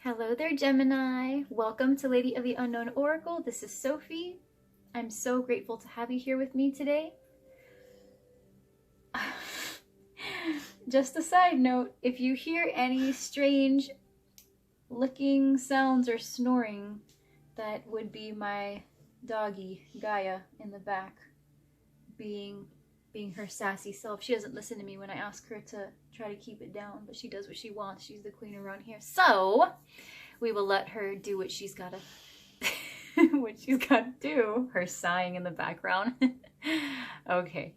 Hello there, Gemini. Welcome to Lady of the Unknown Oracle. This is Sophie. I'm so grateful to have you here with me today. Just a side note, if you hear any strange licking sounds or snoring, that would be my doggy, Gaia, in the back, being her sassy self. She doesn't listen to me when I ask her to try to keep it down, but she does what she wants. She's the queen around here. So we will let her do what she's gotta do. Her sighing in the background. Okay.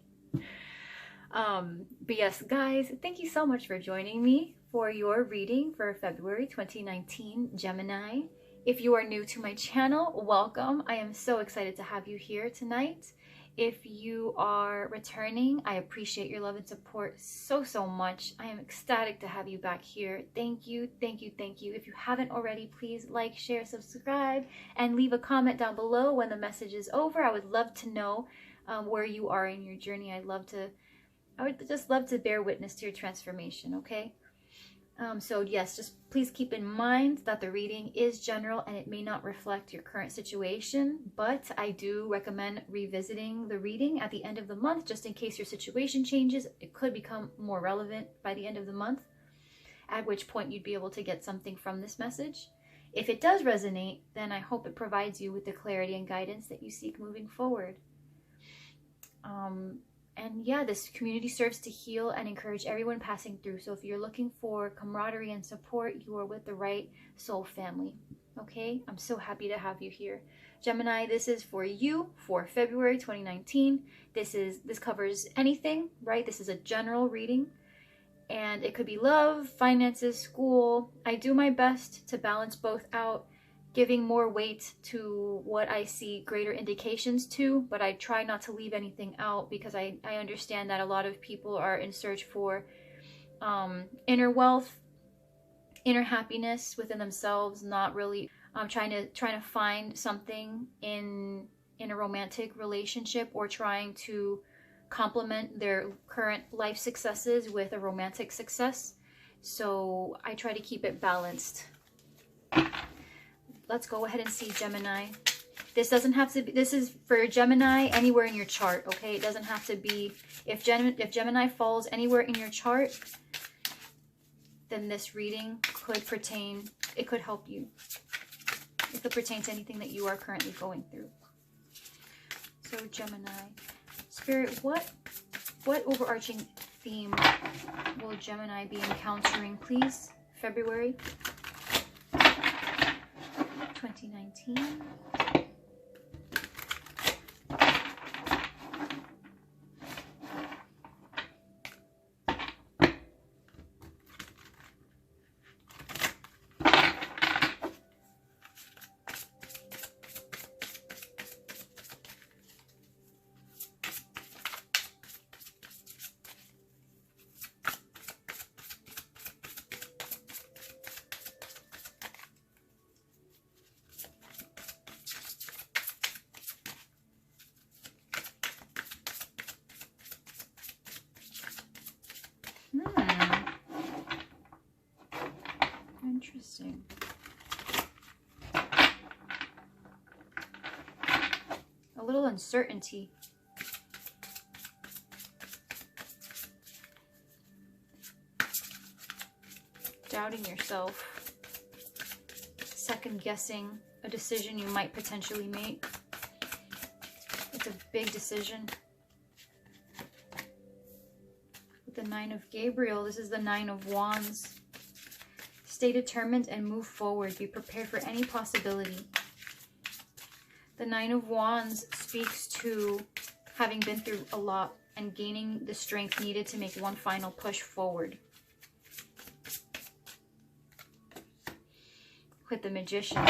But yes, guys, thank you so much for joining me for your reading for February 2019, Gemini. If you are new to my channel, welcome. I am so excited to have you here tonight. If you are returning, I appreciate your love and support so much. I am ecstatic to have you back here. Thank you, thank you, thank you. If you haven't already, please like, share, subscribe, and leave a comment down below when the message is over. I would love to know where you are in your journey. I would just love to bear witness to your transformation, okay? So yes, just please keep in mind that the reading is general and it may not reflect your current situation, but I do recommend revisiting the reading at the end of the month, just in case your situation changes. It could become more relevant by the end of the month, at which point you'd be able to get something from this message. If it does resonate, then I hope it provides you with the clarity and guidance that you seek moving forward. And yeah, this community serves to heal and encourage everyone passing through. So if you're looking for camaraderie and support, you are with the right soul family. Okay? I'm so happy to have you here. Gemini, this is for you for February 2019. This covers anything, right? This is a general reading. And it could be love, finances, school. I do my best to balance both out, giving more weight to what I see greater indications to, but I try not to leave anything out because I understand that a lot of people are in search for inner wealth, inner happiness within themselves, not really trying to find something in a romantic relationship or trying to complement their current life successes with a romantic success. So I try to keep it balanced. Let's go ahead and see, Gemini. This doesn't have to be, this is for Gemini anywhere in your chart, okay? It doesn't have to be, if Gemini falls anywhere in your chart, then this reading could pertain, it could help you. It could pertain to anything that you are currently going through. So Gemini, Spirit, what overarching theme will Gemini be encountering, please? February 2019. Interesting. A little uncertainty. Doubting yourself. Second guessing a decision you might potentially make. It's a big decision. With the Nine of Gabriel, this is the Nine of Wands. Stay determined and move forward. Be prepared for any possibility. The Nine of Wands speaks to having been through a lot and gaining the strength needed to make one final push forward. With the Magician.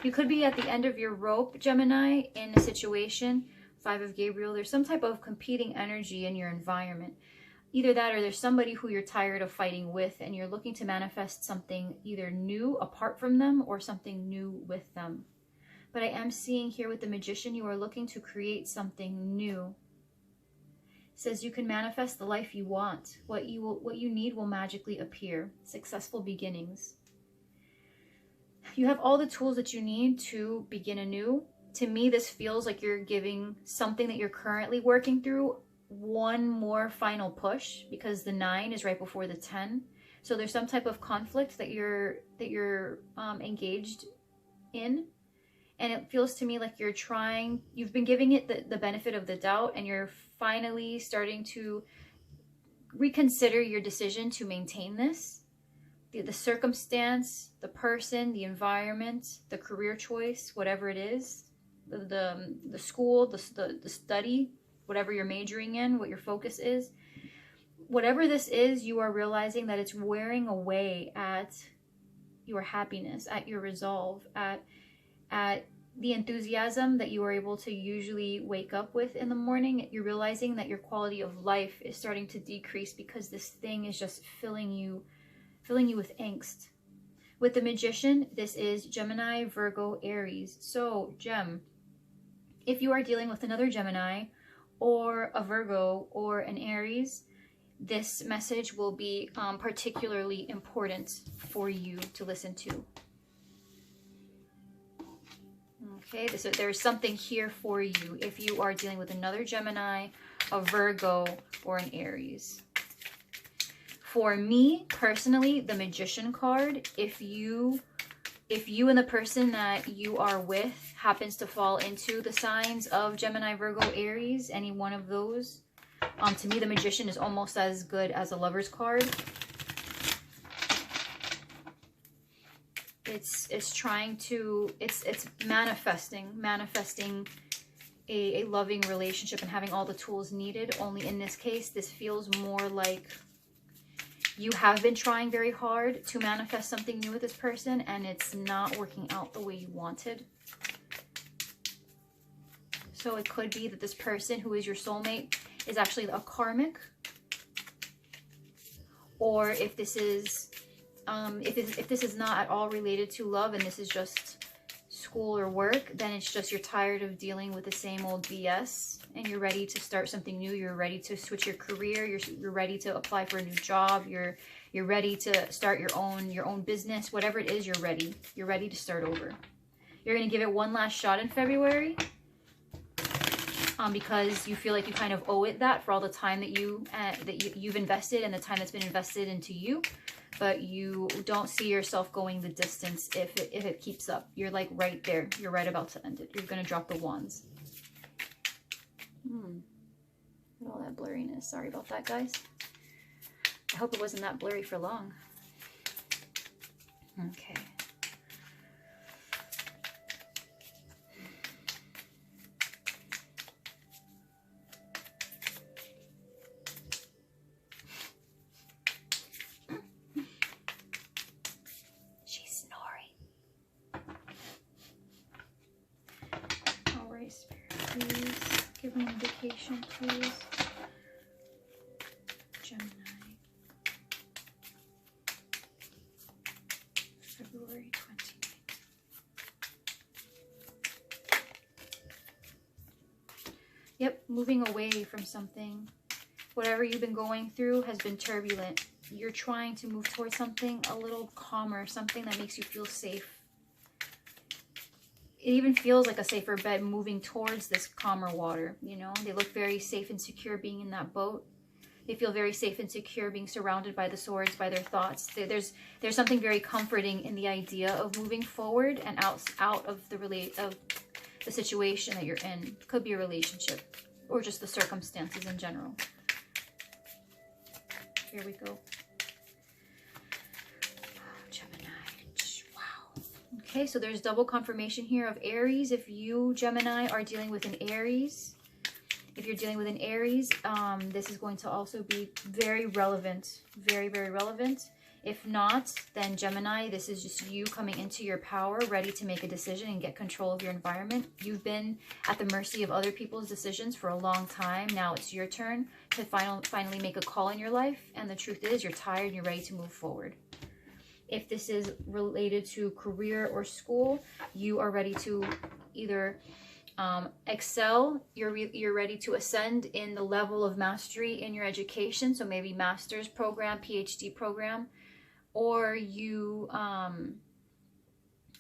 You could be at the end of your rope, Gemini, in a situation. Five of Gabriel. There's some type of competing energy in your environment. Either that or there's somebody who you're tired of fighting with and you're looking to manifest something either new apart from them or something new with them. But I am seeing here with the Magician, you are looking to create something new. It says you can manifest the life you want. What you need will magically appear. Successful beginnings. You have all the tools that you need to begin anew. To me, this feels like you're giving something that you're currently working through one more final push, because the 9 is right before the 10. So there's some type of conflict that you're engaged in. And it feels to me like you've been giving it the benefit of the doubt, and you're finally starting to reconsider your decision to maintain this. The circumstance, the person, the environment, the career choice, whatever it is, the school, the study, whatever you're majoring in, what your focus is, whatever this is, you are realizing that it's wearing away at your happiness, at your resolve, at the enthusiasm that you are able to usually wake up with in the morning. You're realizing that your quality of life is starting to decrease because this thing is just filling you with angst. With the Magician, this is Gemini, Virgo, Aries. So, Gem, if you are dealing with another Gemini or a Virgo or an Aries, this message will be particularly important for you to listen to. Okay, there's something here for you if you are dealing with another Gemini, a Virgo, or an Aries. For me, personally, the Magician card, if you and the person that you are with happens to fall into the signs of Gemini, Virgo, Aries, any one of those, to me, the Magician is almost as good as a Lover's card. It's manifesting a loving relationship and having all the tools needed. Only in this case, this feels more like you have been trying very hard to manifest something new with this person, and it's not working out the way you wanted. So it could be that this person who is your soulmate is actually a karmic, or if this is if this is not at all related to love and this is just school or work, then it's just you're tired of dealing with the same old BS and you're ready to start something new. You're ready to switch your career. You're ready to apply for a new job. You're ready to start your own business. Whatever it is, you're ready. You're ready to start over. You're going to give it one last shot in February. Because you feel like you kind of owe it that for all the time that you've invested and the time that's been invested into you, but you don't see yourself going the distance if it keeps up. You're like right there. You're right about to end it. You're going to drop the wands. All that blurriness. Sorry about that, guys. I hope it wasn't that blurry for long. Okay. Please give me an indication, please. Gemini. February 29th. Yep, moving away from something. Whatever you've been going through has been turbulent. You're trying to move towards something a little calmer, something that makes you feel safe. It even feels like a safer bet moving towards this calmer water, you know? They look very safe and secure being in that boat. They feel very safe and secure being surrounded by the swords, by their thoughts. There's something very comforting in the idea of moving forward and out of the situation that you're in. It could be a relationship or just the circumstances in general. Here we go. Okay, so there's double confirmation here of Aries. If you, Gemini, are dealing with an Aries, if you're dealing with an Aries, this is going to also be very relevant, very, very relevant. If not, then Gemini, this is just you coming into your power, ready to make a decision and get control of your environment. You've been at the mercy of other people's decisions for a long time. Now it's your turn to finally make a call in your life. And the truth is, you're tired and you're ready to move forward. If this is related to career or school, you are ready to either excel, you're ready to ascend in the level of mastery in your education, so maybe master's program, PhD program, or you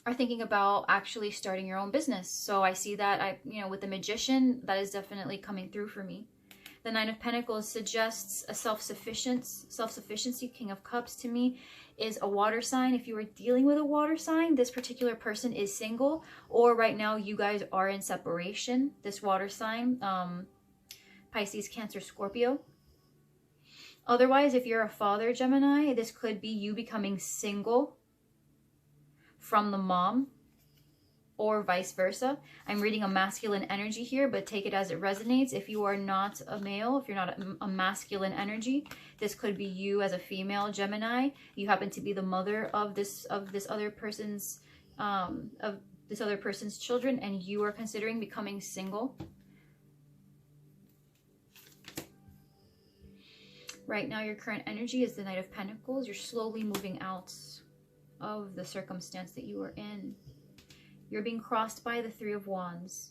are thinking about actually starting your own business. So I see that with the Magician, that is definitely coming through for me. The Nine of Pentacles suggests a self-sufficiency. King of Cups to me is a water sign. If you are dealing with a water sign, this particular person is single, or right now you guys are in separation. This water sign, Pisces, Cancer, Scorpio. Otherwise, if you're a father, Gemini, this could be you becoming single from the mom, or vice versa. I'm reading a masculine energy here, but take it as it resonates. If you are not a male, if you're not a masculine energy, this could be you as a female Gemini. You happen to be the mother of this other person's children, and you are considering becoming single. Right now, your current energy is the Knight of Pentacles. You're slowly moving out of the circumstance that you are in. You're being crossed by the Three of Wands.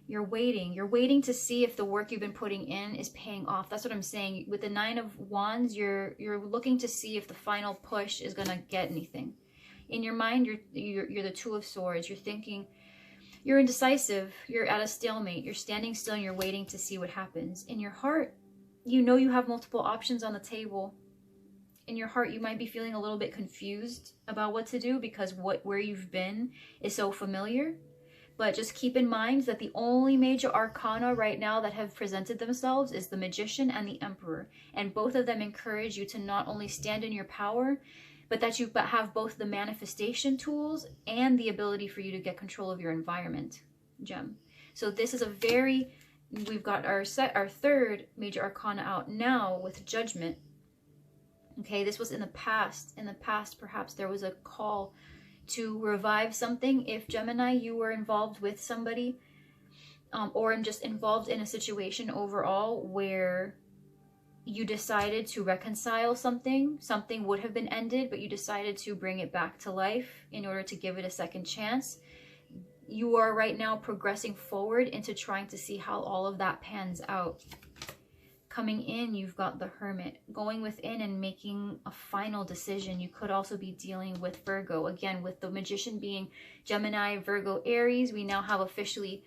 You're waiting to see if the work you've been putting in is paying off. That's what I'm saying. With the Nine of Wands, you're looking to see if the final push is gonna get anything. In your mind, you're the Two of Swords. You're thinking, you're indecisive. You're at a stalemate. You're standing still and you're waiting to see what happens. In your heart, you know you have multiple options on the table. In your heart, you might be feeling a little bit confused about what to do because where you've been is so familiar. But just keep in mind that the only major arcana right now that have presented themselves is the Magician and the Emperor. And both of them encourage you to not only stand in your power, but that you have both the manifestation tools and the ability for you to get control of your environment, Gem. So this is we've got our third major arcana out now with Judgment. Okay, this was in the past. In the past, perhaps there was a call to revive something. If Gemini, you were involved with somebody, or just involved in a situation overall where you decided to reconcile something would have been ended, but you decided to bring it back to life in order to give it a second chance. You are right now progressing forward into trying to see how all of that pans out. Coming in, you've got the Hermit. Going within and making a final decision. You could also be dealing with Virgo. Again, with the Magician being Gemini, Virgo, Aries, we now have officially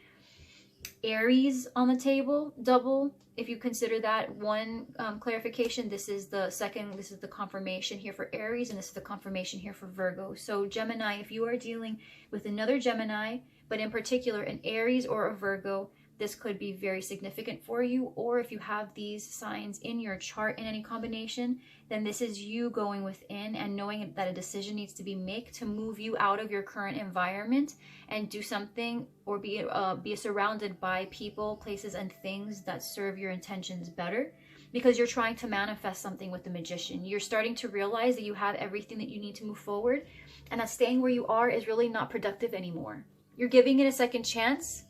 Aries on the table. Double, if you consider that one clarification. This is the confirmation here for Aries, and this is the confirmation here for Virgo. So Gemini, if you are dealing with another Gemini, but in particular an Aries or a Virgo, this could be very significant for you. Or if you have these signs in your chart in any combination, then this is you going within and knowing that a decision needs to be made to move you out of your current environment and do something, or be surrounded by people, places, and things that serve your intentions better, because you're trying to manifest something with the Magician. You're starting to realize that you have everything that you need to move forward, and that staying where you are is really not productive anymore. You're giving it a second chance,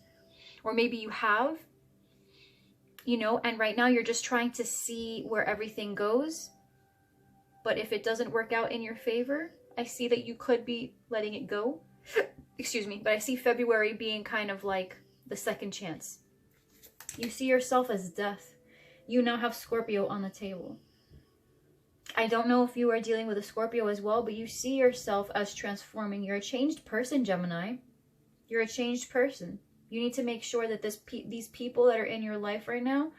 or maybe you have, and right now you're just trying to see where everything goes. But if it doesn't work out in your favor, I see that you could be letting it go. Excuse me, but I see February being kind of like the second chance. You see yourself as death. You now have Scorpio on the table. I don't know if you are dealing with a Scorpio as well, but you see yourself as transforming. You're a changed person, Gemini. You're a changed person. You need to make sure that these people that are in your life right now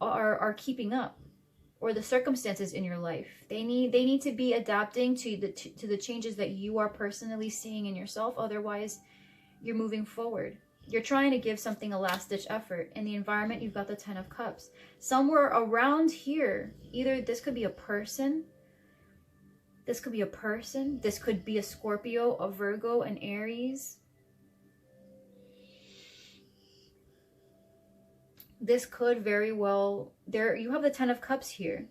are keeping up, or the circumstances in your life. They need to be adapting to the changes that you are personally seeing in yourself. Otherwise, you're moving forward. You're trying to give something a last-ditch effort. In the environment, you've got the Ten of Cups. Somewhere around here, either this could be a person. This could be a person. This could be a Scorpio, a Virgo, an Aries. This could very well, you have the Ten of Cups here.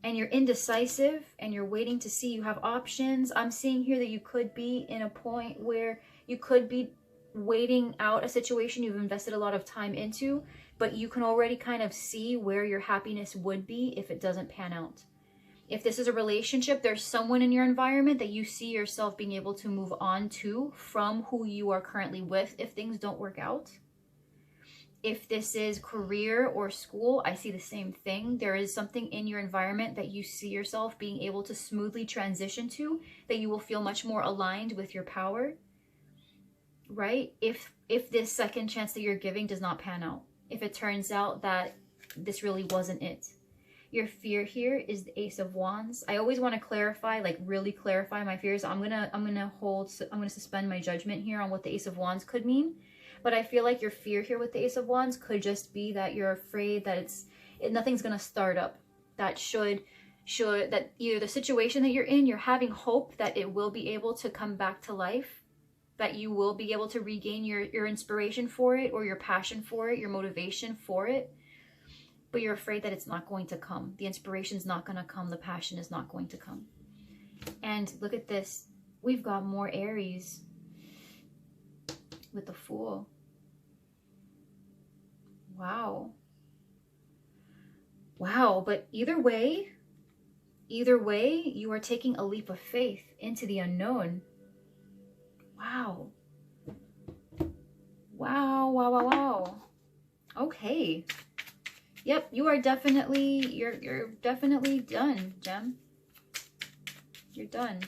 And you're indecisive and you're waiting to see. You have options. I'm seeing here that you could be in a point where you could be waiting out a situation you've invested a lot of time into, but you can already kind of see where your happiness would be if it doesn't pan out. If this is a relationship, there's someone in your environment that you see yourself being able to move on to from who you are currently with if things don't work out. If this is career or school, I see the same thing. There is something in your environment that you see yourself being able to smoothly transition to, that you will feel much more aligned with your power, right? If this second chance that you're giving does not pan out, if it turns out that this really wasn't it. Your fear here is the Ace of Wands. I always want to clarify, like really clarify my fears. I'm gonna suspend my judgment here on what the Ace of Wands could mean. But I feel like your fear here with the Ace of Wands could just be that you're afraid that nothing's gonna start up. That that either the situation that you're in, you're having hope that it will be able to come back to life, that you will be able to regain your inspiration for it, or your passion for it, your motivation for it. But you're afraid that it's not going to come. The inspiration's not gonna come. The passion is not going to come. And look at this. We've got more Aries with the Fool. Wow. Wow, but either way, you are taking a leap of faith into the unknown. Wow. Wow, wow, wow, wow. Okay. Yep, you're definitely done, Gem. You're done.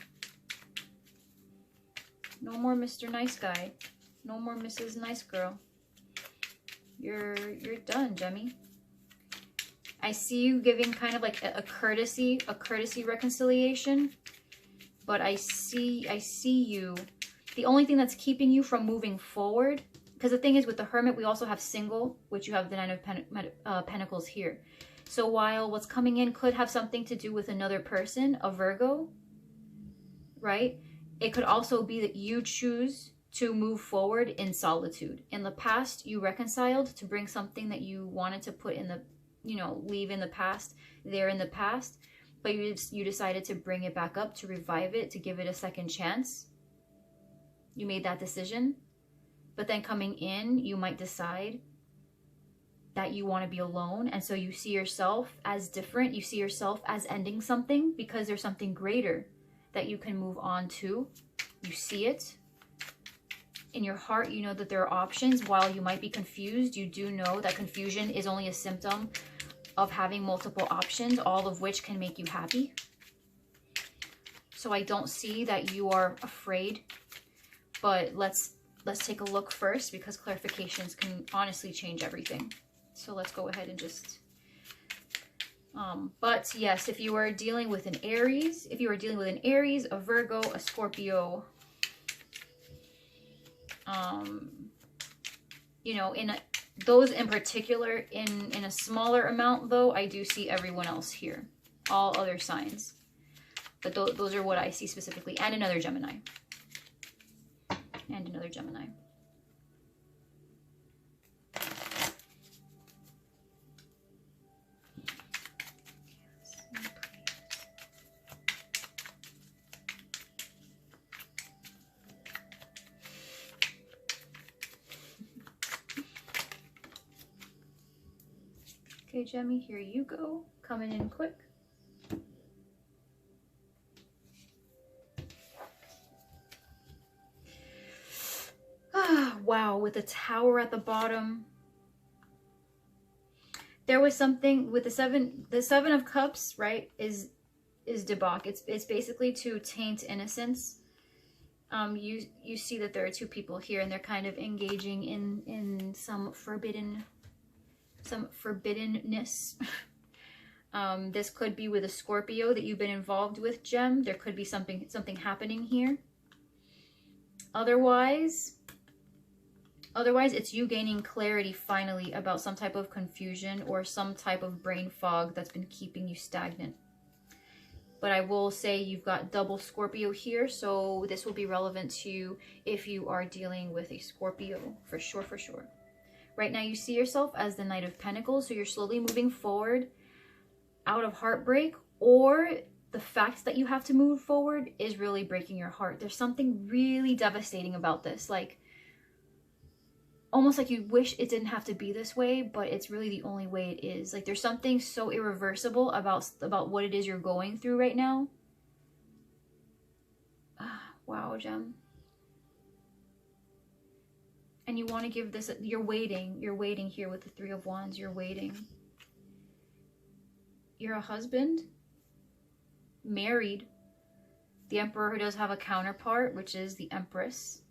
No more Mr. Nice Guy. No more Mrs. Nice Girl. You're done, Gemmy. I see you giving kind of like a courtesy reconciliation, but I see you. The only thing that's keeping you from moving forward, because the thing is with the Hermit, we also have single, which you have the Nine of Pentacles here. So while what's coming in could have something to do with another person, a Virgo, right? It could also be that you choose to move forward in solitude. In the past, you reconciled to bring something that you wanted to put in the, leave in the past, there in the past, but you decided to bring it back up, to revive it, to give it a second chance. You made that decision. But then coming in, you might decide that you want to be alone. And so you see yourself as different. You see yourself as ending something because there's something greater that you can move on to. You see it. In your heart, you know that there are options. While you might be confused, you do know that confusion is only a symptom of having multiple options, all of which can make you happy. So I don't see that you are afraid, but let's take a look first, because clarifications can honestly change everything. So let's go ahead and just, but yes, if you are dealing with an Aries, a Virgo, a Scorpio, those in particular, in a smaller amount though, I do see everyone else here, all other signs, but those are what I see specifically, and another Gemini. And another Gemini. Okay, Gemmy, here you go. Coming in quick. Wow, with the Tower at the bottom. There was something with the Seven of Cups, right, is debauch. It's basically to taint innocence. You see that there are two people here, and they're kind of engaging in some forbidden forbiddenness. This could be with a Scorpio that you've been involved with, Gem. There could be something happening here. Otherwise, it's you gaining clarity finally about some type of confusion or some type of brain fog that's been keeping you stagnant. But I will say you've got double Scorpio here, so this will be relevant to you if you are dealing with a Scorpio, for sure, for sure. Right now you see yourself as the Knight of Pentacles, so you're slowly moving forward out of heartbreak, or the fact that you have to move forward is really breaking your heart. There's something really devastating about this, like almost like you wish it didn't have to be this way, but it's really the only way it is. Like there's something so irreversible about what it is you're going through right now. Wow, Gem. And you want to give this, you're waiting here with the Three of Wands, you're waiting. You're a husband, married. The Emperor, who does have a counterpart, which is the Empress.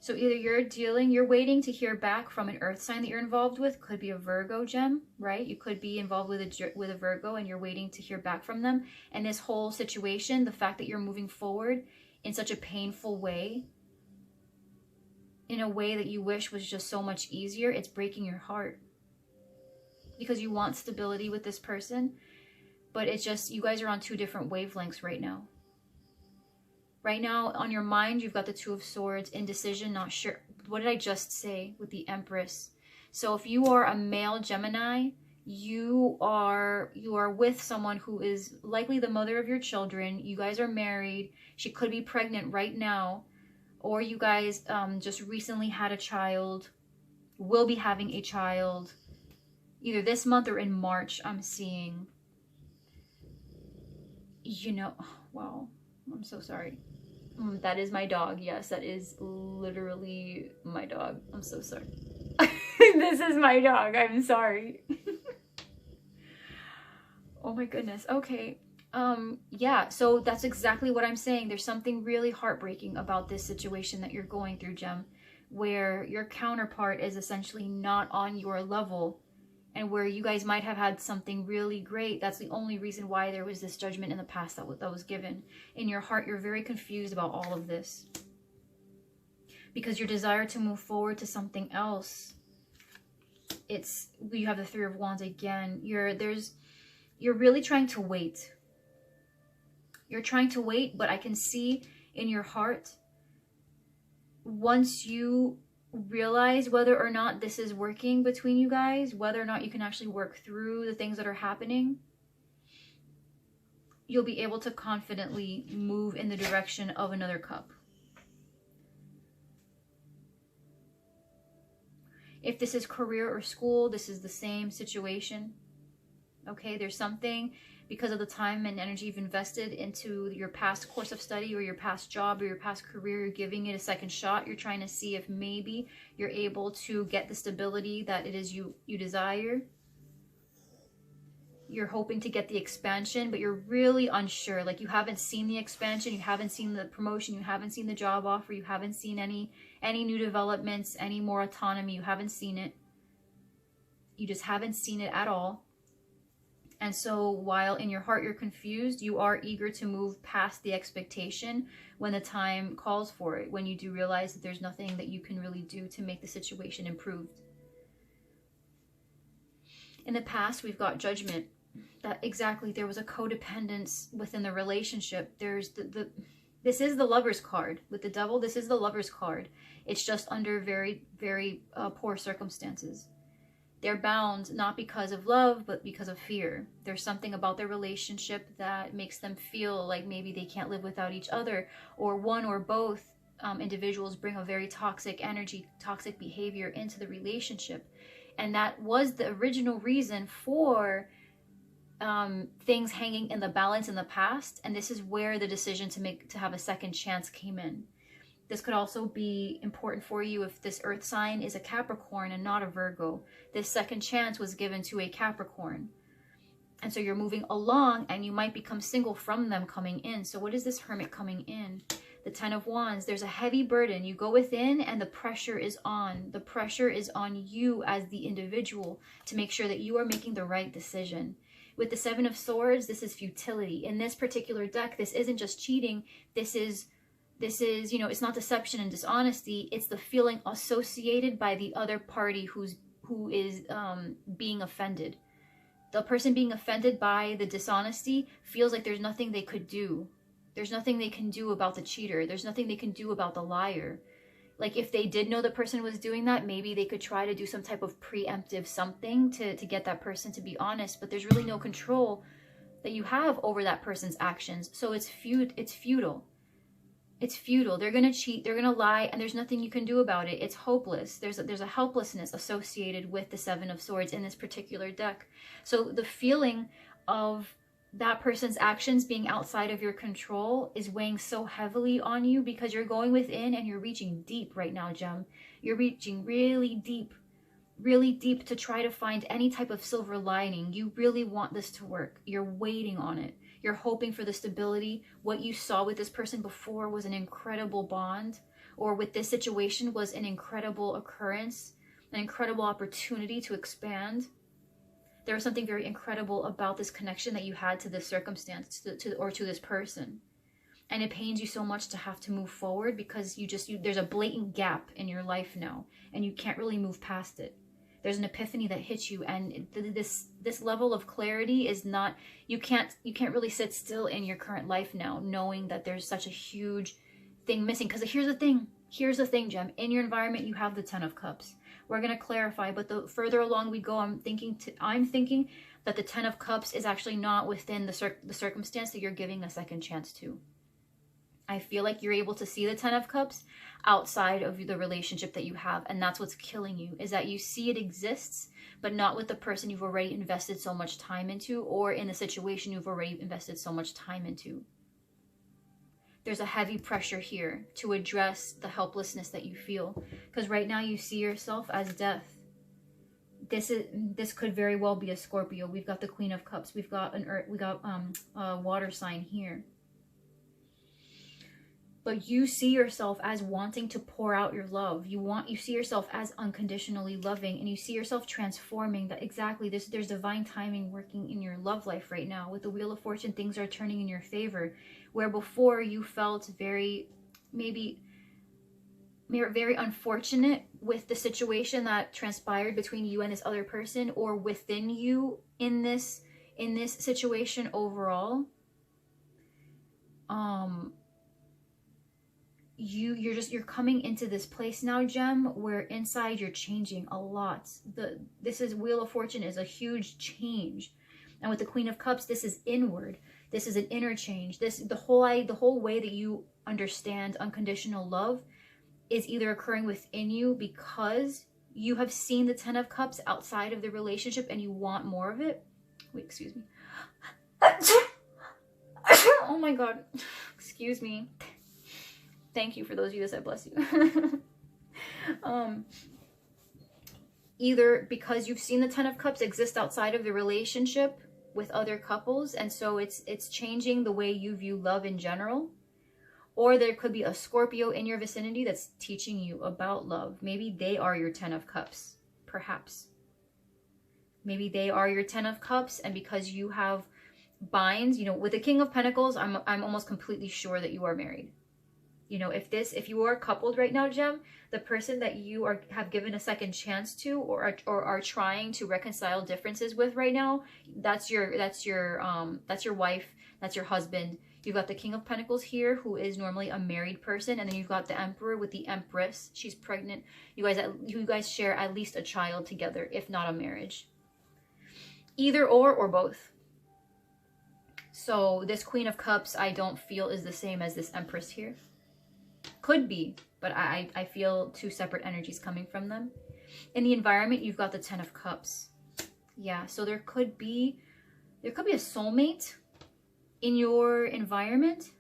So either you're waiting to hear back from an earth sign that you're involved with. Could be a Virgo gem, right? You could be involved with a Virgo and you're waiting to hear back from them. And this whole situation, the fact that you're moving forward in such a painful way, in a way that you wish was just so much easier, it's breaking your heart. Because you want stability with this person, but it's just, you guys are on two different wavelengths right now. Right now, on your mind, you've got the Two of Swords, indecision, not sure. What did I just say with the Empress? So if you are a male Gemini, you are with someone who is likely the mother of your children. You guys are married. She could be pregnant right now. Or you guys just recently had a child, will be having a child, either this month or in March, I'm seeing. You know, wow, I'm so sorry. That is my dog. Yes, that is literally my dog. I'm so sorry. This is my dog. I'm sorry. Oh my goodness. Okay. Yeah, so that's exactly what I'm saying. There's something really heartbreaking about this situation that you're going through, Gem, where your counterpart is essentially not on your level, and where you guys might have had something really great. That's the only reason why there was this judgment in the past that was given. In your heart, you're very confused about all of this. Because your desire to move forward to something else, you have the Three of Wands again. You're really trying to wait. You're trying to wait, but I can see in your heart, once you realize whether or not this is working between you guys, whether or not you can actually work through the things that are happening, you'll be able to confidently move in the direction of another cup. If this is career or school, this is the same situation. Okay, there's something, because of the time and energy you've invested into your past course of study or your past job or your past career, you're giving it a second shot. You're trying to see if maybe you're able to get the stability that it is you desire. You're hoping to get the expansion, but you're really unsure. Like, you haven't seen the expansion, you haven't seen the promotion, you haven't seen the job offer, you haven't seen any new developments, any more autonomy. You haven't seen it. You just haven't seen it at all. And so while in your heart you're confused, you are eager to move past the expectation when the time calls for it, when you do realize that there's nothing that you can really do to make the situation improved. In the past, we've got judgment. That exactly, there was a codependence within the relationship. There's this is the Lover's card. With the Devil, this is the Lover's card. It's just under very, very poor circumstances. They're bound not because of love, but because of fear. There's something about their relationship that makes them feel like maybe they can't live without each other, or one or both individuals bring a very toxic energy, toxic behavior into the relationship. And that was the original reason for things hanging in the balance in the past. And this is where the decision to have a second chance came in. This could also be important for you if this earth sign is a Capricorn and not a Virgo. This second chance was given to a Capricorn. And so you're moving along and you might become single from them coming in. So what is this Hermit coming in? The Ten of Wands. There's a heavy burden. You go within and the pressure is on. The pressure is on you as the individual to make sure that you are making the right decision. With the Seven of Swords, this is futility. In this particular deck, this isn't just cheating. This is, you know, it's not deception and dishonesty. It's the feeling associated by the other party who is being offended. The person being offended by the dishonesty feels like there's nothing they could do. There's nothing they can do about the cheater. There's nothing they can do about the liar. Like, if they did know the person was doing that, maybe they could try to do some type of preemptive something to get that person to be honest. But there's really no control that you have over that person's actions. So it's futile. It's futile. They're going to cheat. They're going to lie. And there's nothing you can do about it. It's hopeless. There's a helplessness associated with the Seven of Swords in this particular deck. So the feeling of that person's actions being outside of your control is weighing so heavily on you, because you're going within and you're reaching deep right now, Gem. You're reaching really deep to try to find any type of silver lining. You really want this to work. You're waiting on it. You're hoping for the stability. What you saw with this person before was an incredible bond, or with this situation was an incredible occurrence, an incredible opportunity to expand. There was something very incredible about this connection that you had to this circumstance, or to this person. And it pains you so much to have to move forward, because there's a blatant gap in your life now, and you can't really move past it. There's an epiphany that hits you, and this level of clarity is not, you can't really sit still in your current life now, knowing that there's such a huge thing missing. Because here's the thing, Gem. In your environment, you have the Ten of Cups. We're going to clarify, but the further along we go, I'm thinking that the Ten of Cups is actually not within the circumstance that you're giving a second chance to. I feel like you're able to see the Ten of Cups outside of the relationship that you have, and that's what's killing you, is that you see it exists, but not with the person you've already invested so much time into, or in the situation you've already invested so much time into. There's a heavy pressure here to address the helplessness that you feel, because right now you see yourself as death. This could very well be a Scorpio. We've got the Queen of Cups. We've got a water sign here. But you see yourself as wanting to pour out your love. You see yourself as unconditionally loving, and you see yourself transforming. That exactly there's divine timing working in your love life right now. With the Wheel of Fortune, things are turning in your favor, where before you felt very unfortunate with the situation that transpired between you and this other person, or within you in this situation overall. You're coming into this place now, Gem, where inside you're changing a lot. Wheel of Fortune is a huge change, and with the Queen of Cups, this is inward. This is an inner change. The whole way that you understand unconditional love is either occurring within you because you have seen the Ten of Cups outside of the relationship and you want more of it. Wait, excuse me. Oh my God, excuse me. Thank you for those of you that said bless you. Either because you've seen the Ten of Cups exist outside of the relationship with other couples, and so it's changing the way you view love in general. Or there could be a Scorpio in your vicinity that's teaching you about love. Maybe they are your Ten of Cups, perhaps. Maybe they are your Ten of Cups, and because you have binds, with the King of Pentacles, I'm almost completely sure that you are married. If you are coupled right now, Gem, the person that you have given a second chance to, or are trying to reconcile differences with right now, that's your wife, that's your husband. You've got the King of Pentacles here, who is normally a married person, and then you've got the Emperor with the Empress. She's pregnant. You guys share at least a child together, if not a marriage. Either or both. So this Queen of Cups, I don't feel is the same as this Empress here. Could be, but I feel two separate energies coming from them. In the environment, you've got the Ten of Cups. Yeah, so there could be a soulmate in your environment.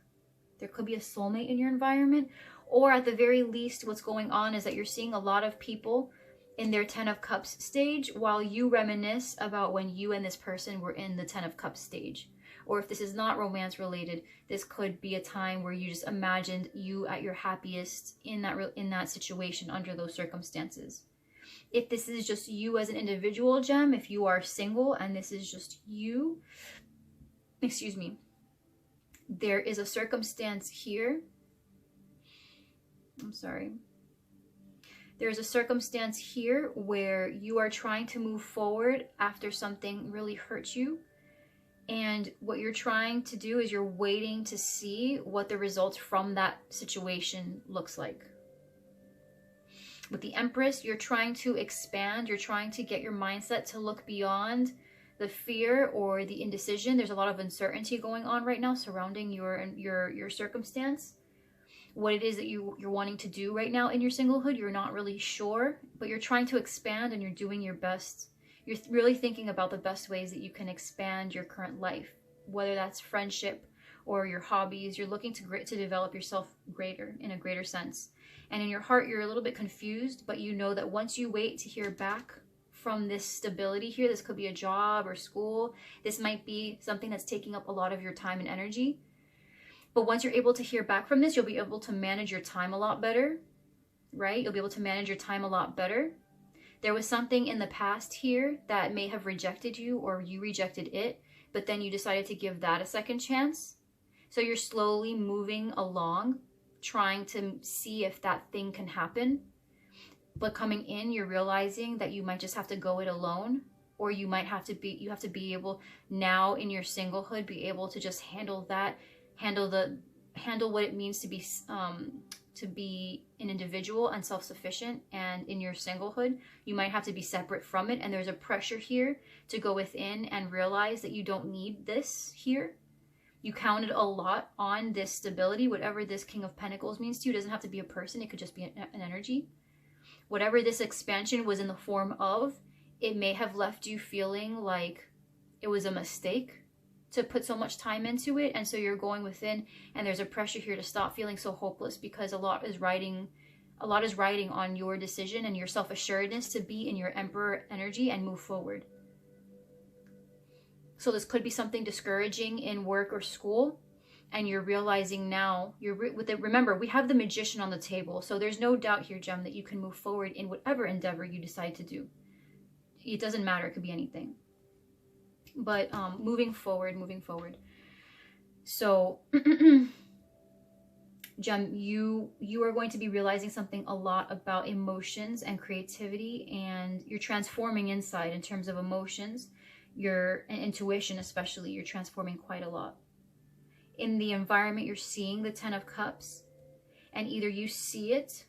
There could be a soulmate in your environment. Or at the very least, what's going on is that you're seeing a lot of people in their Ten of Cups stage while you reminisce about when you and this person were in the Ten of Cups stage. Or if this is not romance related, this could be a time where you just imagined you at your happiest in that situation under those circumstances. If this is just you as an individual, Gem, if you are single and this is just you, excuse me, there is a circumstance here. I'm sorry. There's a circumstance here where you are trying to move forward after something really hurts you. And what you're trying to do is you're waiting to see what the results from that situation looks like. With the Empress, you're trying to expand. You're trying to get your mindset to look beyond the fear or the indecision. There's a lot of uncertainty going on right now surrounding your circumstance. What it is that you're wanting to do right now in your singlehood, you're not really sure, but you're trying to expand and you're doing your best. You're really thinking about the best ways that you can expand your current life. whether that's friendship or your hobbies. You're looking to develop yourself greater, in a greater sense. And in your heart, you're a little bit confused, but you know that once you wait to hear back from this stability here, this could be a job or school. This might be something that's taking up a lot of your time and energy. But once you're able to hear back from this, you'll be able to manage your time a lot better, right? You'll be able to manage your time a lot better. There was something in the past here that may have rejected you, or you rejected it, but then you decided to give that a second chance. So you're slowly moving along, trying to see if that thing can happen. But coming in, you're realizing that you might just have to go it alone, or you might have to be able now in your singlehood, be able to just handle that, handle what it means to be an individual and self-sufficient. And in your singlehood, you might have to be separate from it. And there's a pressure here to go within and realize that you don't need this here. You counted a lot on this stability, whatever this King of Pentacles means to you. It doesn't have to be a person. It could just be an energy. Whatever this expansion was in the form of, it may have left you feeling like it was a mistake to put so much time into it. And so you're going within, and there's a pressure here to stop feeling so hopeless, because a lot is riding on your decision and your self-assuredness to be in your Emperor energy and move forward. So this could be something discouraging in work or school, and you're realizing now, remember, we have the Magician on the table. So there's no doubt here, Gem, that you can move forward in whatever endeavor you decide to do. It doesn't matter. It could be anything. But moving forward. So, Gem, you are going to be realizing something a lot about emotions and creativity, and you're transforming inside in terms of emotions. Your intuition, especially, you're transforming quite a lot. In the environment, you're seeing the 10 of Cups, and either you see it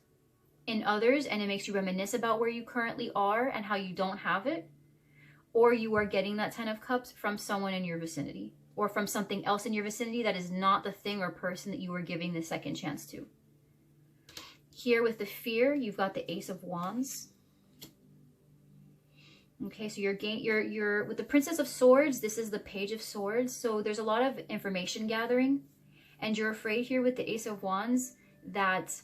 in others and it makes you reminisce about where you currently are and how you don't have it, or you are getting that 10 of Cups from someone in your vicinity, or from something else in your vicinity that is not the thing or person that you were giving the second chance to. Here with the fear, you've got the Ace of Wands. Okay, so you're with the Princess of Swords. This is the Page of Swords. So there's a lot of information gathering, and you're afraid here with the Ace of Wands that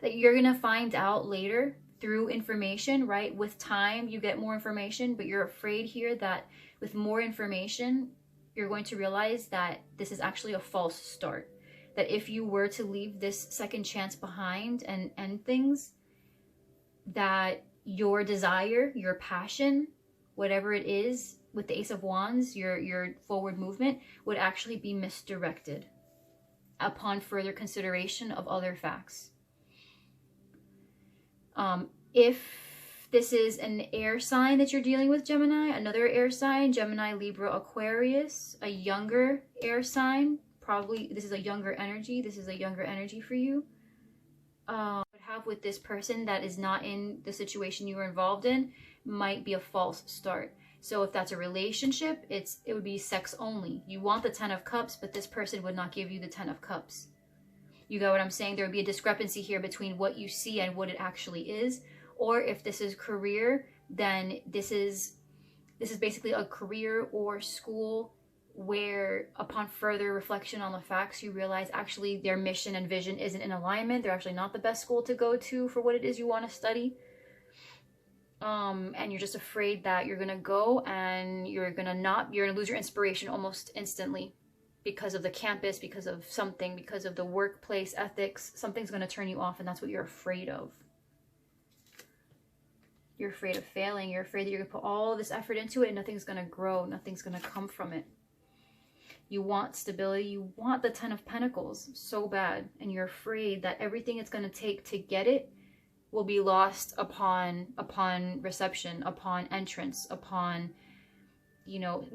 you're gonna find out later through information, right? With time, you get more information, but you're afraid here that with more information, you're going to realize that this is actually a false start. That if you were to leave this second chance behind and end things, that your desire, your passion, whatever it is, with the Ace of Wands, your forward movement would actually be misdirected upon further consideration of other facts. If this is an air sign that you're dealing with, Gemini, another air sign, Gemini, Libra, Aquarius, a younger air sign, probably this is a younger energy. This is a younger energy for you. Have with this person that is not in the situation you were involved in might be a false start. So if that's a relationship, it would be sex only. You want the 10 of Cups, but this person would not give you the 10 of Cups. You got what I'm saying? There would be a discrepancy here between what you see and what it actually is. Or if this is career, then this is basically a career or school where upon further reflection on the facts, you realize actually their mission and vision isn't in alignment. They're actually not the best school to go to for what it is you want to study. And you're just afraid that you're going to go and you're going to lose your inspiration almost instantly because of the campus, because of something, because of the workplace ethics. Something's going to turn you off, and that's what you're afraid of. You're afraid of failing. You're afraid that you're going to put all this effort into it and nothing's going to grow. Nothing's going to come from it. You want stability. You want the 10 of Pentacles so bad. And you're afraid that everything it's going to take to get it will be lost upon reception, upon entrance, upon,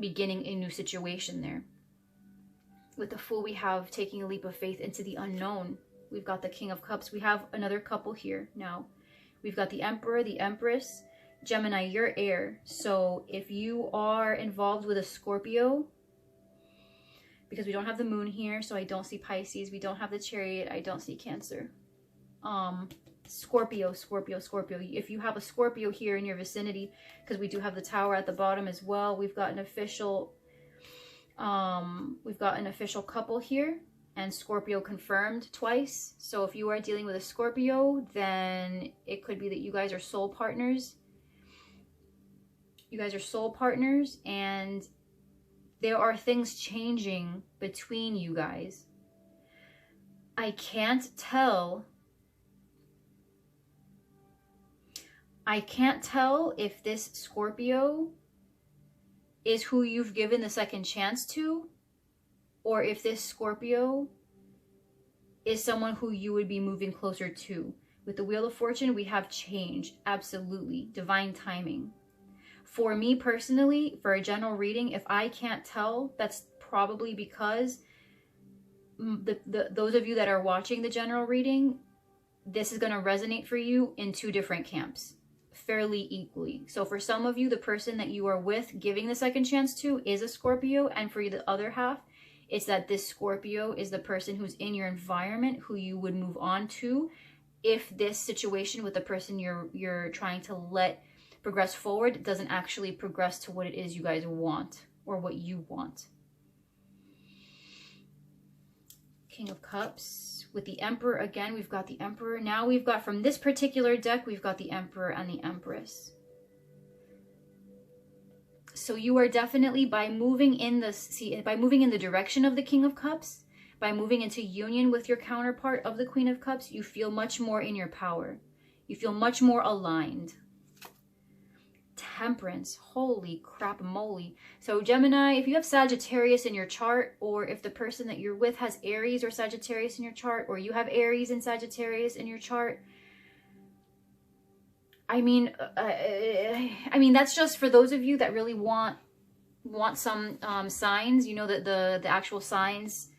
beginning a new situation there. With the Fool, we have taking a leap of faith into the unknown. We've got the King of Cups. We have another couple here now. We've got the Emperor, the Empress. Gemini, you're air. So if you are involved with a Scorpio, because we don't have the Moon here, so I don't see Pisces. We don't have the Chariot. I don't see Cancer. Scorpio. If you have a Scorpio here in your vicinity, because we do have the Tower at the bottom as well, we've got an official We've got an official couple here, and Scorpio confirmed twice. So if you are dealing with a Scorpio, then it could be that you guys are soul partners. You guys are soul partners, and there are things changing between you guys. I can't tell if this Scorpio is who you've given the second chance to, or if this Scorpio is someone who you would be moving closer to. With the Wheel of Fortune, we have change. Absolutely. Divine timing. For me personally, for a general reading, if I can't tell, that's probably because those of you that are watching the general reading, this is going to resonate for you in two different camps, fairly equally. So for some of you, the person that you are with giving the second chance to is a Scorpio, and for the other half, it's that this Scorpio is the person who's in your environment who you would move on to if this situation with the person you're trying to let progress forward doesn't actually progress to what it is you guys want or what you want. King of Cups. With the Emperor, again, we've got the Emperor. Now we've got, from this particular deck, we've got the Emperor and the Empress. So you are definitely, by moving in the direction of the King of Cups, by moving into union with your counterpart of the Queen of Cups, you feel much more in your power. You feel much more aligned. Temperance. Holy crap moly. So Gemini, if you have Sagittarius in your chart, or if the person that you're with has Aries or Sagittarius in your chart, or you have Aries and Sagittarius in your chart, I mean that's just for those of you that really want some signs, you know, that the actual signs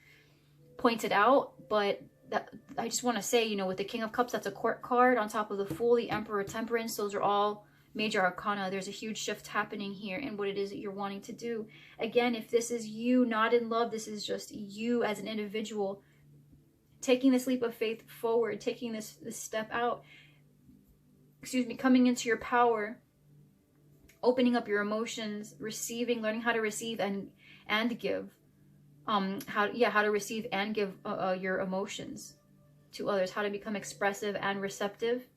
pointed out. But that, I just want to say, you know, with the King of Cups, that's a court card on top of the Fool, the Emperor, Temperance. Those are all major arcana. There's a huge shift happening here in what it is that you're wanting to do. Again, if this is you not in love, this is just you as an individual taking this leap of faith forward, taking this step out, coming into your power, opening up your emotions, receiving, learning how to receive and give, how to receive and give your emotions to others, how to become expressive and receptive,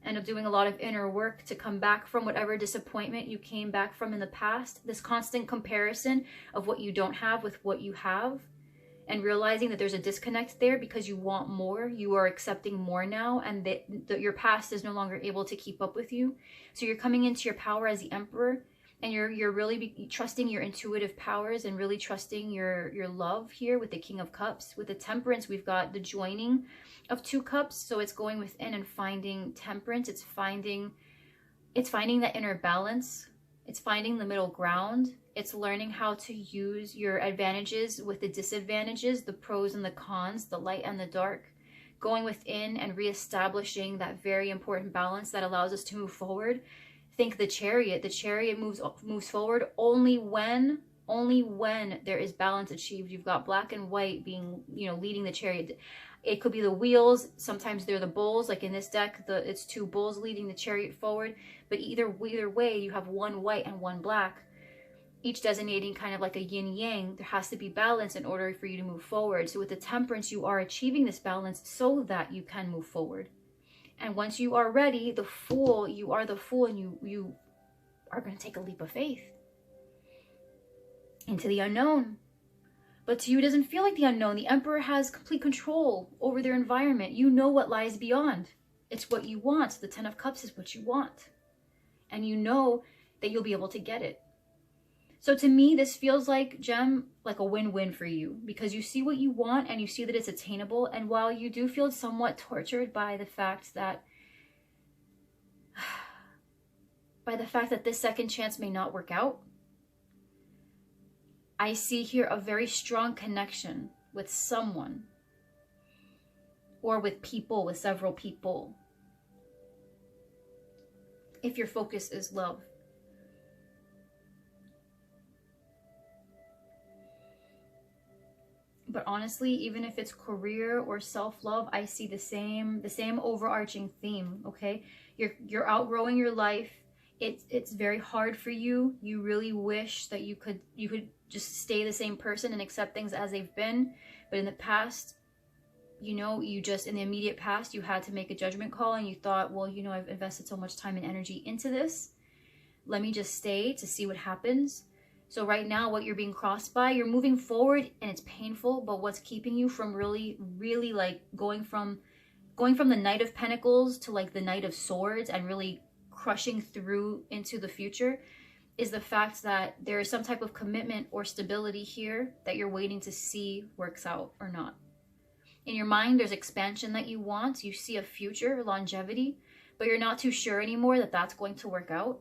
and of doing a lot of inner work to come back from whatever disappointment you came back from in the past. This constant comparison of what you don't have with what you have, and realizing that there's a disconnect there because you want more. You are accepting more now, and that your past is no longer able to keep up with you. So you're coming into your power as the Emperor, and you're really trusting your intuitive powers and really trusting your love here with the King of Cups. With the Temperance, we've got the joining of two cups, so it's going within and finding temperance. It's finding that inner balance. It's finding the middle ground. It's learning how to use your advantages with the disadvantages, the pros and the cons, the light and the dark, going within and reestablishing that very important balance that allows us to move forward. Think the Chariot. The Chariot moves forward only when there is balance achieved. You've got black and white being, leading the Chariot. It could be the wheels. Sometimes they're the bulls. Like in this deck, it's two bulls leading the Chariot forward. But either way, you have one white and one black, each designating kind of like a yin yang. There has to be balance in order for you to move forward. So with the Temperance, you are achieving this balance so that you can move forward. And once you are ready, the Fool, you are the Fool, and you are going to take a leap of faith into the unknown. But to you, it doesn't feel like the unknown. The Emperor has complete control over their environment. You know what lies beyond. It's what you want. The Ten of Cups is what you want. And you know that you'll be able to get it. So to me, this feels like, Gem, like a win-win for you, because you see what you want and you see that it's attainable. And while you do feel somewhat tortured by the fact that this second chance may not work out, I see here a very strong connection with someone, or with people, with several people, if your focus is love. But honestly, even if it's career or self-love, I see the same overarching theme, okay? You're outgrowing your life. It's very hard for you. You really wish that you could just stay the same person and accept things as they've been. But in the past, you know, you just, in the immediate past, you had to make a judgment call and you thought, well, you know, I've invested so much time and energy into this. Let me just stay to see what happens. So right now, what you're being crossed by, you're moving forward and it's painful, but what's keeping you from really, really like going from the Knight of Pentacles to like the Knight of Swords and really crushing through into the future is the fact that there is some type of commitment or stability here that you're waiting to see works out or not. In your mind, there's expansion that you want. You see a future, longevity, but you're not too sure anymore that that's going to work out.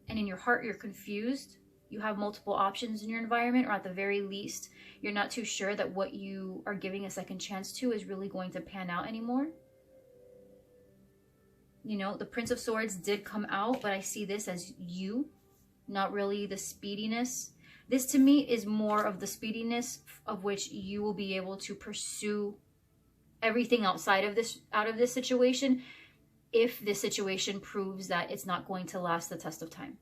And in your heart, you're confused. You have multiple options in your environment, or at the very least, you're not too sure that what you are giving a second chance to is really going to pan out anymore. You know, the Prince of Swords did come out, but I see this as you, not really the speediness. This to me is more of the speediness of which you will be able to pursue everything outside of this, out of this situation, if this situation proves that it's not going to last the test of time.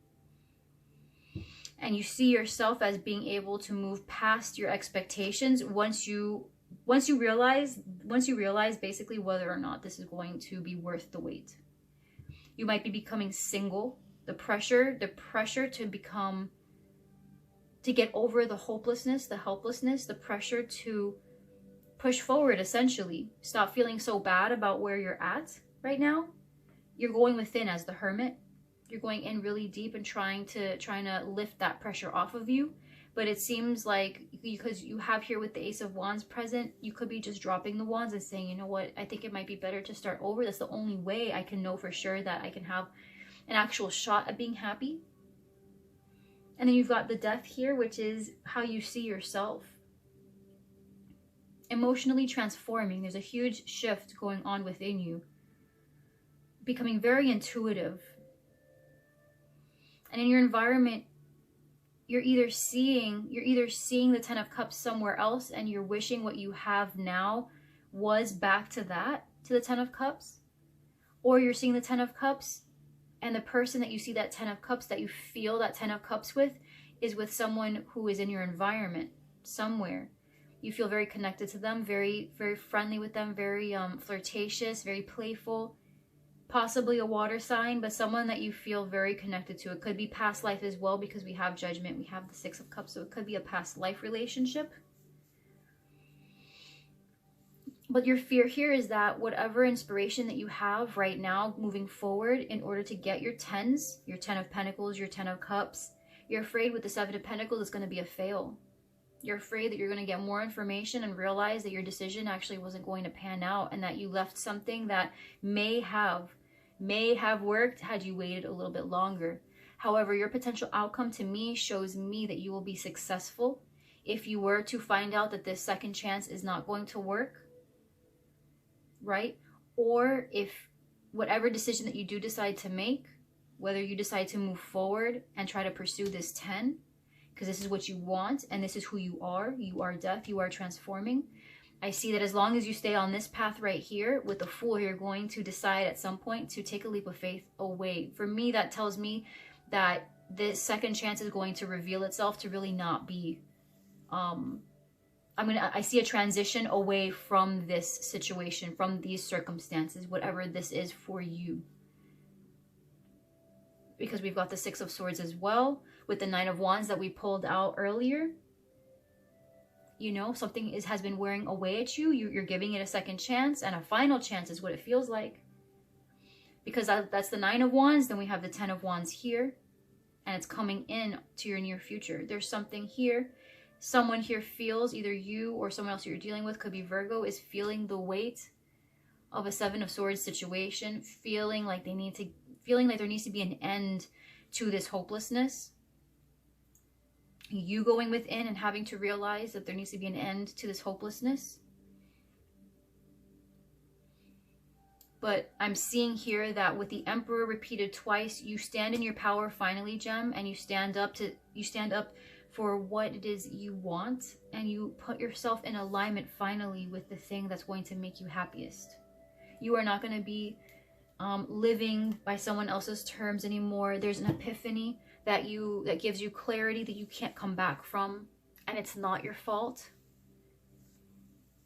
And you see yourself as being able to move past your expectations once you realize basically whether or not this is going to be worth the wait. You might be becoming single. The pressure to get over the hopelessness, the helplessness, the pressure to push forward, essentially. Stop feeling so bad about where you're at right now. You're going within as the Hermit. You're going in really deep and trying to lift that pressure off of you. But it seems like, because you have here with the Ace of Wands present, you could be just dropping the wands and saying, you know what, I think it might be better to start over. That's the only way I can know for sure that I can have an actual shot at being happy. And then you've got the Death here, which is how you see yourself. Emotionally transforming. There's a huge shift going on within you. Becoming very intuitive. And in your environment, you're either seeing the Ten of Cups somewhere else and you're wishing what you have now was back to the Ten of Cups. Or you're seeing the Ten of Cups and the person that you see that Ten of Cups, that you feel that Ten of Cups with, is with someone who is in your environment somewhere. You feel very connected to them, very, very friendly with them, very flirtatious, very playful. Possibly a water sign, but someone that you feel very connected to. It could be past life as well, because we have Judgment, we have the Six of Cups, so it could be a past life relationship. But your fear here is that whatever inspiration that you have right now moving forward in order to get your tens, your Ten of Pentacles, your Ten of Cups, you're afraid with the Seven of Pentacles it's going to be a fail. You're afraid that you're going to get more information and realize that your decision actually wasn't going to pan out, and that you left something that may have worked had you waited a little bit longer. However, your potential outcome to me shows me that you will be successful if you were to find out that this second chance is not going to work, right? Or if whatever decision that you do decide to make, whether you decide to move forward and try to pursue this 10, because this is what you want and this is who you are Death, you are transforming. I see that as long as you stay on this path right here with the Fool, you're going to decide at some point to take a leap of faith away. For me, that tells me that this second chance is going to reveal itself to really not be, I see a transition away from this situation, from these circumstances, whatever this is for you. Because we've got the Six of Swords as well, with the Nine of Wands that we pulled out earlier. You know, something has been wearing away at you. You're giving it a second chance, and a final chance is what it feels like. Because that's the Nine of Wands. Then we have the Ten of Wands here, and it's coming in to your near future. There's something here. Someone here feels, either you or someone else you're dealing with, could be Virgo, is feeling the weight of a Seven of Swords situation, feeling like there needs to be an end to this hopelessness. You going within and having to realize that there needs to be an end to this hopelessness. But I'm seeing here that with the Emperor repeated twice, you stand in your power finally, Gem, and you stand up for what it is you want, and you put yourself in alignment finally with the thing that's going to make you happiest. You are not going to be living by someone else's terms anymore. There's an epiphany that gives you clarity that you can't come back from. and it's not your fault.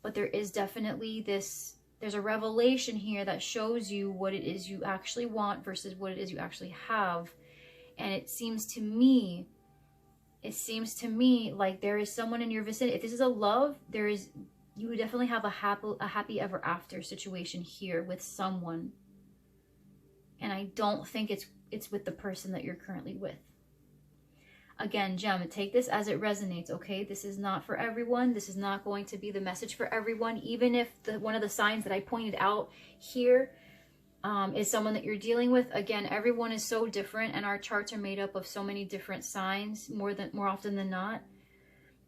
But there is definitely there's a revelation here that shows you what it is you actually want versus what it is you actually have. And it seems to me like there is someone in your vicinity. If this is a love, you would definitely have a happy ever after situation here with someone. And I don't think it's with the person that you're currently with. Again, Gem, take this as it resonates, okay? This is not for everyone. This is not going to be the message for everyone. Even if one of the signs that I pointed out here is someone that you're dealing with. Again, everyone is so different, and our charts are made up of so many different signs more often than not.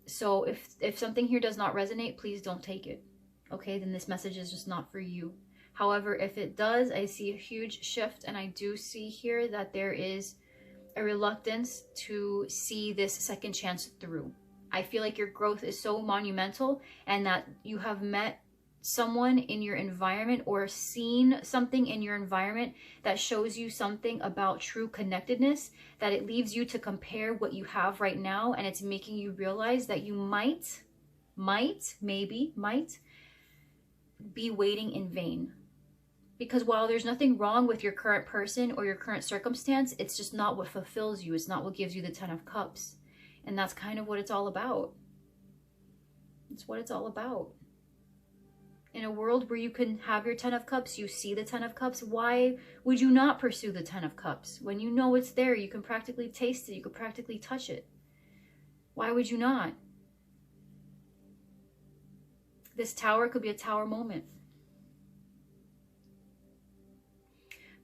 So if something here does not resonate, please don't take it, okay? Then this message is just not for you. However, if it does, I see a huge shift, and I do see here that there is a reluctance to see this second chance through. I feel like your growth is so monumental, and that you have met someone in your environment or seen something in your environment that shows you something about true connectedness, that it leaves you to compare what you have right now, and it's making you realize that you might be waiting in vain. Because while there's nothing wrong with your current person or your current circumstance, it's just not what fulfills you. It's not what gives you the 10 of Cups. And that's kind of what it's all about. It's what it's all about. In a world where you can have your 10 of Cups, you see the 10 of Cups, why would you not pursue the 10 of Cups? When you know it's there, you can practically taste it, you can practically touch it. Why would you not? This Tower could be a Tower moment.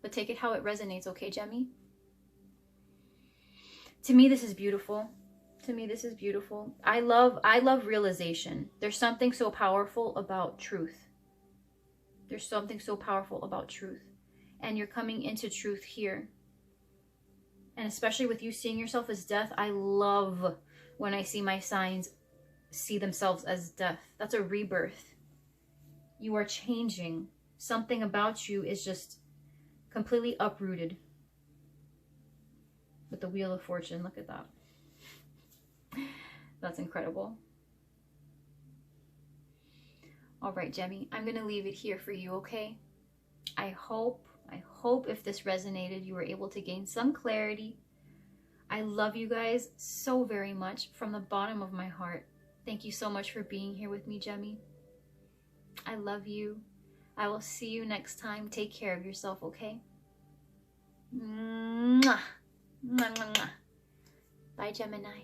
But take it how it resonates, okay, Gemmy? To me, this is beautiful. To me, this is beautiful. I love realization. There's something so powerful about truth. There's something so powerful about truth. And you're coming into truth here. And especially with you seeing yourself as death, I love when I see my signs see themselves as death. That's a rebirth. You are changing. Something about you is just completely uprooted. With the Wheel of Fortune, look at that. That's incredible. All right, Gemmy, I'm going to leave it here for you, okay? I hope if this resonated, you were able to gain some clarity. I love you guys so very much from the bottom of my heart. Thank you so much for being here with me, Gemmy. I love you. I will see you next time. Take care of yourself, okay? Mwah. Mwah, mwah, mwah. Bye, Gemini.